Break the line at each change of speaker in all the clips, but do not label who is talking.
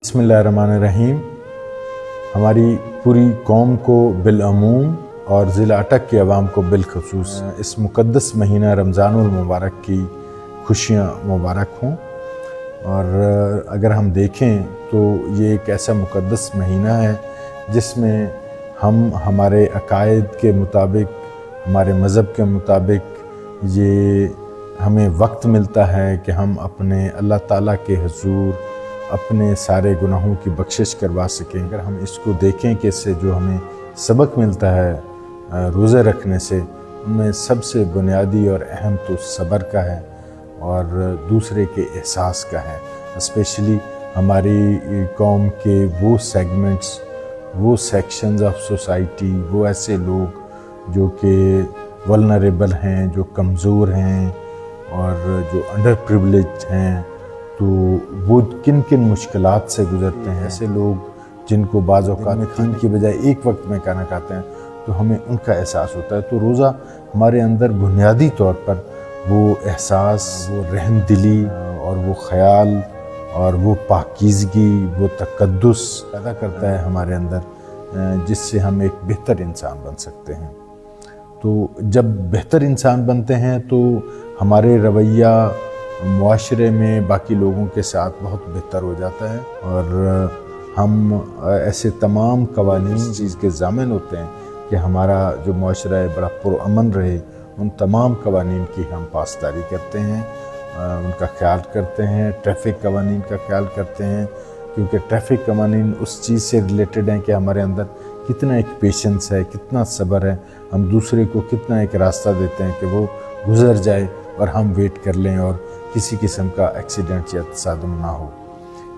बिस्मिल्लाहिर्रहमानिर्रहीम। हमारी पूरी कौम को बिलअमूम और ज़िला अटक के अवाम को बिलखसूस इस मुक़द्दस महीना रमज़ानुल मुबारक की खुशियाँ मुबारक हों। और अगर हम देखें तो ये एक ऐसा मुक़द्दस महीना है जिसमें हम हमारे अकायद के मुताबिक, हमारे मज़हब के मुताबिक ये हमें वक्त मिलता है कि हम अपने अल्लाह ताला के हुज़ूर अपने सारे गुनाहों की बख्शिश करवा सकें। अगर हम इसको देखें कि इससे जो हमें सबक मिलता है रोज़े रखने से, उनमें सबसे बुनियादी और अहम तो सब्र का है और दूसरे के एहसास का है। स्पेशली हमारी कौम के वो सेगमेंट्स, वो सेक्शंस ऑफ सोसाइटी, वो ऐसे लोग जो कि वल्नरेबल हैं, जो कमज़ोर हैं और जो अंडर प्रिविलेज्ड हैं, तो वो किन किन मुश्किलात से गुज़रते हैं। ऐसे लोग जिनको बाज़ औक़ात में 3 की बजाय 1 वक्त में खाना खाते हैं, तो हमें उनका एहसास होता है। तो रोज़ा हमारे अंदर बुनियादी तौर पर वो एहसास, वो रहमदिली और वो ख़याल और वो पाकीज़गी, वो तक़द्दुस पैदा करता है हमारे अंदर, जिससे हम एक बेहतर इंसान बन सकते हैं। तो जब बेहतर इंसान बनते हैं तो हमारे रवैया मुआशरे में बाकी लोगों के साथ बहुत बेहतर हो जाता है और हम ऐसे तमाम कवानीन चीज़ के ज़ामिन होते हैं कि हमारा जो मुआशरा है बड़ा पुरअमन रहे। उन तमाम कवानीन की हम पासदारी करते हैं, उनका ख्याल करते हैं। ट्रैफिक कवानीन का ख्याल करते हैं, क्योंकि ट्रैफिक कवानीन उस चीज़ से रिलेटेड हैं कि हमारे अंदर कितना एक पेशेंस है, कितना सब्र है। हम दूसरे को कितना एक रास्ता देते हैं कि वो गुज़र जाए और हम वेट कर लें और किसी किस्म का एक्सीडेंट या तसादुम ना हो।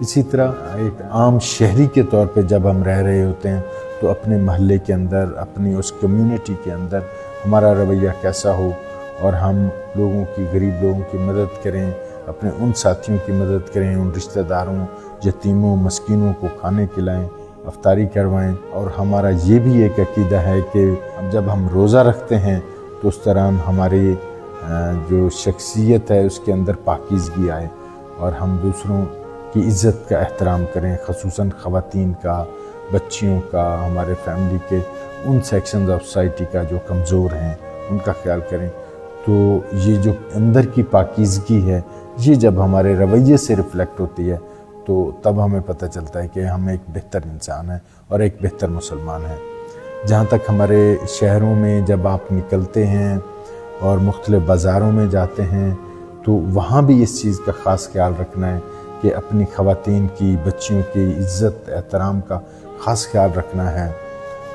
इसी तरह एक आम शहरी के तौर पे जब हम रह रहे होते हैं तो अपने महल्ले के अंदर, अपनी उस कम्युनिटी के अंदर हमारा रवैया कैसा हो और हम लोगों की, गरीब लोगों की मदद करें, अपने उन साथियों की मदद करें, उन रिश्तेदारों, यतीमों, मस्कीनों को खाने खिलाएं, अफ्तारी करवाएं। और हमारा ये भी एक अकीदा है कि जब हम रोज़ा रखते हैं तो उस तरह हमारी जो शख्सियत है उसके अंदर पाकीज़गी आए और हम दूसरों की इज़्ज़त का एहतराम करें, ख़ुसूसन ख़वातीन का, बच्चियों का, हमारे फैमिली के उन सेक्शंस ऑफ सोसाइटी का जो कमज़ोर हैं उनका ख्याल करें। तो ये जो अंदर की पाकीज़गी है, ये जब हमारे रवैये से रिफ़्लेक्ट होती है तो तब हमें पता चलता है कि हम एक बेहतर इंसान हैं और एक बेहतर मुसलमान हैं। जहाँ तक हमारे शहरों में जब आप निकलते हैं और मुख्तलिफ़ बाज़ारों में जाते हैं तो वहाँ भी इस चीज़ का ख़ास ख्याल रखना है कि अपनी ख़वातीन की, बच्चियों की इज़्ज़त एहतराम का ख़ास ख्याल रखना है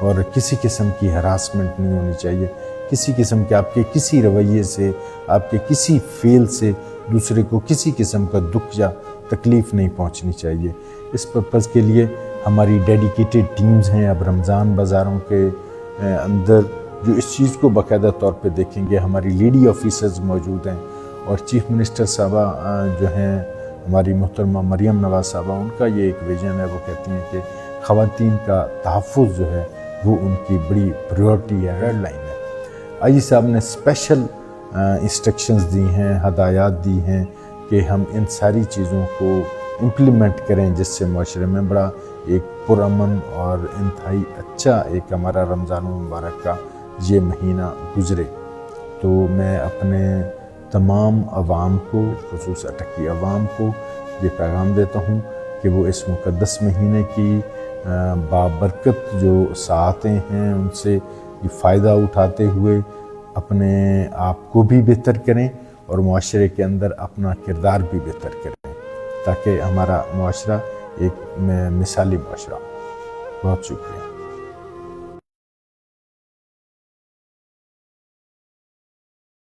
और किसी किस्म की हरासमेंट नहीं होनी चाहिए। किसी किस्म के आपके किसी रवैये से, आपके किसी फ़ेल से दूसरे को किसी किस्म का दुख या तकलीफ़ नहीं पहुँचनी चाहिए। इस पर्पज़ के लिए हमारी डेडिकेटेड टीम्स हैं। अब रमज़ान बाज़ारों के अंदर जो इस चीज़ को बाकायदा तौर पे देखेंगे, हमारी लेडी ऑफिसर्स मौजूद हैं और चीफ़ मिनिस्टर साहबा जो हैं हमारी मोहतरमा मरियम नवाज़ साहबा, उनका ये एक विज़न है। वो कहती हैं कि ख़वातीन का तहफ़्फ़ुज़ जो है वो उनकी बड़ी प्रायोरिटी है, रेड लाइन है। आई साहब ने स्पेशल इंस्ट्रक्शंस दी हैं, हदायत दी हैं कि हम इन सारी चीज़ों को इम्प्लीमेंट करें जिससे माशरे में बड़ा एक पुरअमन और इंतहाई अच्छा एक हमारा रमज़ान मुबारक का ये महीना गुज़रे। तो मैं अपने तमाम अवाम को, ख़ुसूस अटक की अवाम को ये पैगाम देता हूँ कि वो इस मुक़द्दस महीने की बाबरकत जो सातें हैं उनसे ये फ़ायदा उठाते हुए अपने आप को भी बेहतर करें और मुआशरे के अंदर अपना किरदार भी बेहतर करें, ताकि हमारा मुआशरा एक मिसाली मुआशरा हो। बहुत शुक्रिया।